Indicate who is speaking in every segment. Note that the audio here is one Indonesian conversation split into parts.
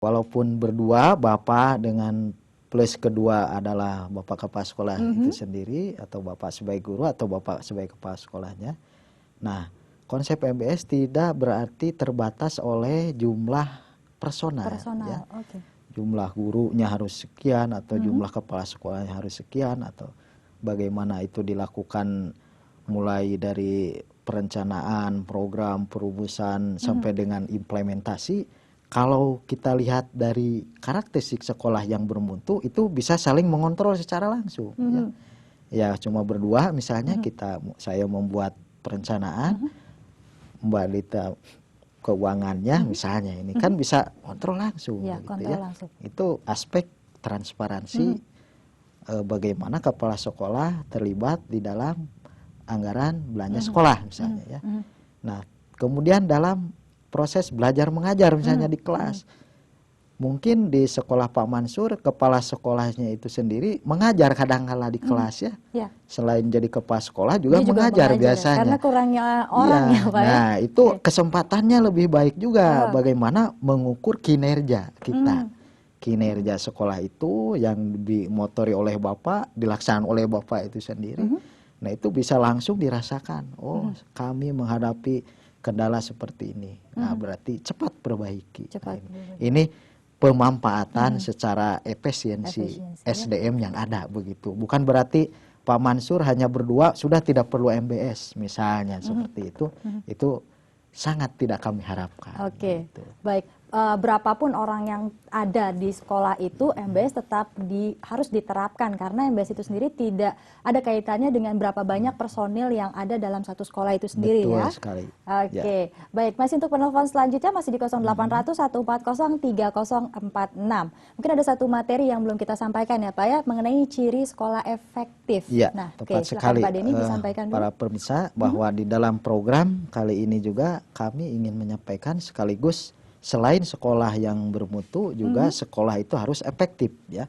Speaker 1: walaupun berdua, Bapak dengan plus kedua adalah Bapak kepala sekolah itu sendiri, atau Bapak sebagai guru, atau Bapak sebagai kepala sekolahnya. Nah, konsep MBS tidak berarti terbatas oleh jumlah personal. Ya. Jumlah gurunya harus sekian, atau jumlah kepala sekolahnya harus sekian, atau bagaimana itu dilakukan mulai dari perencanaan, program, perumusan, sampai dengan implementasi. Kalau kita lihat dari karakteristik sekolah yang bermutu, itu bisa saling mengontrol secara langsung. Ya, cuma berdua misalnya saya membuat perencanaan, Mbak Lita keuangannya misalnya, ini kan bisa kontrol langsung.
Speaker 2: Ya,
Speaker 1: gitu
Speaker 2: kontrol
Speaker 1: ya.
Speaker 2: langsung.
Speaker 1: Itu aspek transparansi bagaimana kepala sekolah terlibat di dalam anggaran belanja sekolah misalnya. Ya. Nah, kemudian dalam proses belajar mengajar misalnya di kelas, mungkin di sekolah Pak Mansur kepala sekolahnya itu sendiri mengajar kadang-kala di kelas ya. Selain jadi kepala sekolah juga mengajar biasanya.
Speaker 2: Karena kurangnya orang ya Pak.
Speaker 1: Nah itu kesempatannya lebih baik juga bagaimana mengukur kinerja kita. Kinerja sekolah itu yang dimotori oleh Bapak, dilaksanakan oleh Bapak itu sendiri. Nah itu bisa langsung dirasakan. Oh kami menghadapi kendala seperti ini. Nah, berarti cepat perbaiki. Ini pemanfaatan secara efisiensi SDM yang ada begitu. Bukan berarti Pak Mansur hanya berdua sudah tidak perlu MBS misalnya seperti itu. Itu sangat tidak kami harapkan.
Speaker 2: Gitu. Baik. Berapapun orang yang ada di sekolah itu, MBS tetap harus diterapkan karena MBS itu sendiri tidak ada kaitannya dengan berapa banyak personil yang ada dalam satu sekolah itu sendiri.
Speaker 1: Betul
Speaker 2: ya.
Speaker 1: Sekali.
Speaker 2: Baik, masih untuk penelpon selanjutnya masih di 0800 140 3046. Mungkin ada satu materi yang belum kita sampaikan ya Pak ya, mengenai ciri sekolah efektif.
Speaker 1: Ya,
Speaker 2: nah,
Speaker 1: tepat sekali
Speaker 2: Pak Denny disampaikan
Speaker 1: para pemirsa bahwa di dalam program kali ini juga kami ingin menyampaikan sekaligus selain sekolah yang bermutu juga sekolah itu harus efektif ya.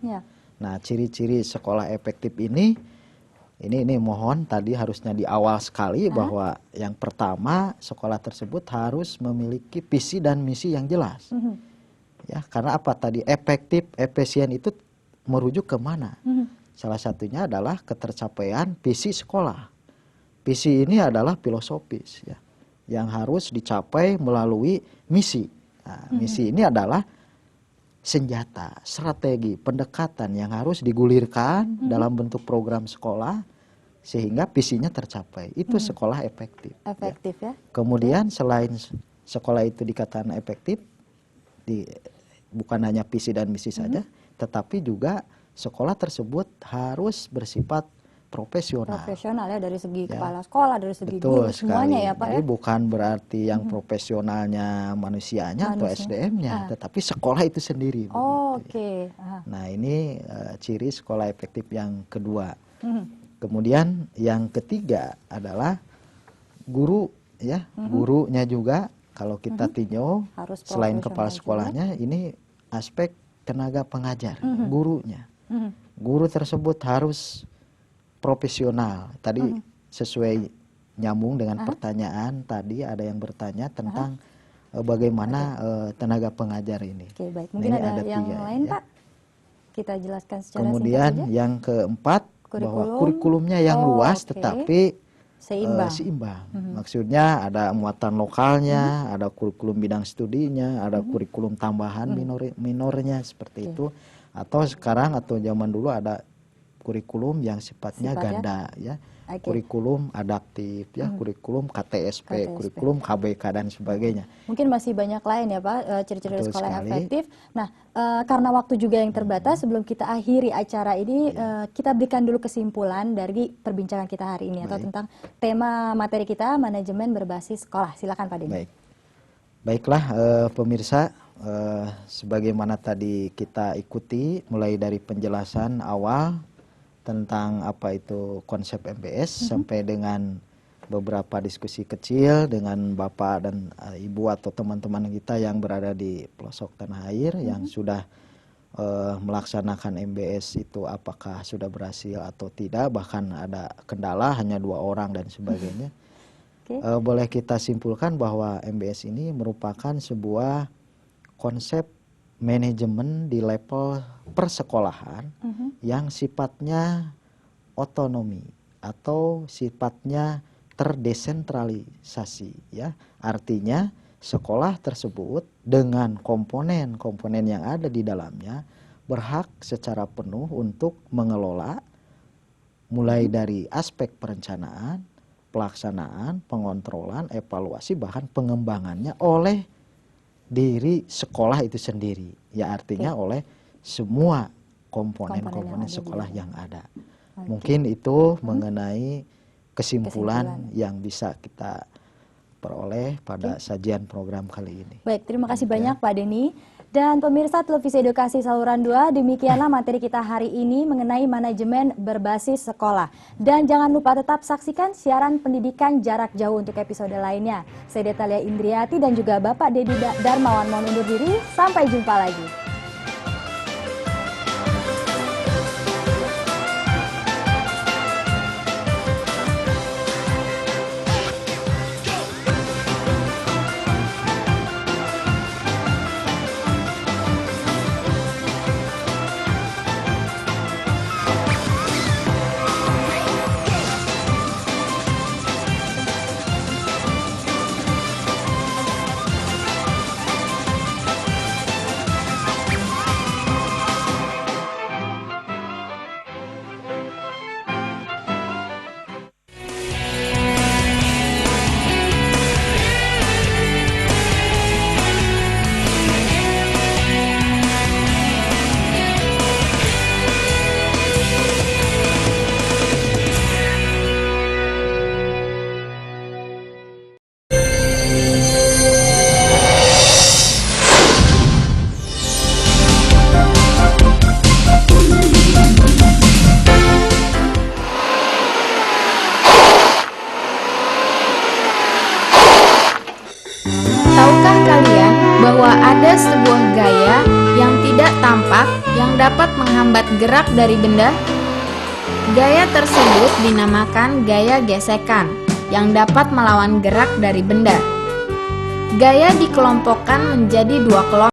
Speaker 1: Nah, ciri-ciri sekolah efektif ini mohon tadi harusnya di awal sekali bahwa yang pertama sekolah tersebut harus memiliki visi dan misi yang jelas. Ya, karena apa tadi efektif, efisien itu merujuk ke mana? Salah satunya adalah ketercapaian visi sekolah. Visi ini adalah filosofis ya, yang harus dicapai melalui misi. Nah, misi ini adalah senjata, strategi, pendekatan yang harus digulirkan dalam bentuk program sekolah sehingga visinya tercapai. Itu sekolah efektif.
Speaker 2: Efektif ya.
Speaker 1: Kemudian selain sekolah itu dikatakan efektif, bukan hanya visi dan misi saja, tetapi juga sekolah tersebut harus bersifat profesional.
Speaker 2: Profesional ya, dari segi kepala sekolah, dari segi guru, semuanya ya Pak.
Speaker 1: Jadi bukan berarti yang profesionalnya manusianya atau SDM-nya, tetapi sekolah itu sendiri. Nah ini ciri sekolah efektif yang kedua. Kemudian yang ketiga adalah guru ya, gurunya juga kalau kita tinjau selain kepala sekolahnya ini aspek tenaga pengajar, gurunya. Guru tersebut harus profesional. Tadi sesuai nyambung dengan pertanyaan tadi ada yang bertanya tentang bagaimana tenaga pengajar ini.
Speaker 2: Baik. Mungkin ada yang lain ya. Pak? Kita jelaskan secara
Speaker 1: kemudian
Speaker 2: singkat saja.
Speaker 1: Yang keempat bahwa kurikulumnya yang luas tetapi seimbang. Maksudnya ada muatan lokalnya, ada kurikulum bidang studinya, ada kurikulum tambahan minornya seperti itu. Atau sekarang atau zaman dulu ada kurikulum yang sifatnya ganda ya. Kurikulum adaptif ya, kurikulum KTSP, kurikulum KBK dan sebagainya.
Speaker 2: Mungkin masih banyak lain ya Pak ciri-ciri sekolah efektif. Nah, karena waktu juga yang terbatas, sebelum kita akhiri acara ini kita berikan dulu kesimpulan dari perbincangan kita hari ini atau tentang tema materi kita manajemen berbasis sekolah. Silakan Pak Denny.
Speaker 1: Baiklah pemirsa, sebagaimana tadi kita ikuti mulai dari penjelasan awal tentang apa itu konsep MBS sampai dengan beberapa diskusi kecil dengan Bapak dan Ibu atau teman-teman kita yang berada di pelosok tanah air yang sudah melaksanakan MBS itu apakah sudah berhasil atau tidak, bahkan ada kendala hanya 2 orang dan sebagainya. Boleh kita simpulkan bahwa MBS ini merupakan sebuah konsep manajemen di level persekolahan yang sifatnya otonomi atau sifatnya terdesentralisasi ya. Artinya sekolah tersebut dengan komponen-komponen yang ada di dalamnya berhak secara penuh untuk mengelola mulai dari aspek perencanaan, pelaksanaan, pengontrolan, evaluasi, bahkan pengembangannya oleh diri sekolah itu sendiri. Ya artinya oleh semua komponen-komponen sekolah yang ada. Mungkin itu mengenai kesimpulan yang bisa kita peroleh pada sajian program kali ini.
Speaker 2: Baik, terima kasih banyak Pak Denny. Dan pemirsa Televisi Edukasi Saluran 2, demikianlah materi kita hari ini mengenai manajemen berbasis sekolah. Dan jangan lupa tetap saksikan siaran pendidikan jarak jauh untuk episode lainnya. Saya Detalia Indriati dan juga Bapak Dedi Darmawan mohon undur diri. Sampai jumpa lagi.
Speaker 3: Tahukah kalian bahwa ada sebuah gaya yang tidak tampak yang dapat menghambat gerak dari benda? Gaya tersebut dinamakan gaya gesekan yang dapat melawan gerak dari benda. Gaya dikelompokkan menjadi dua kelompok.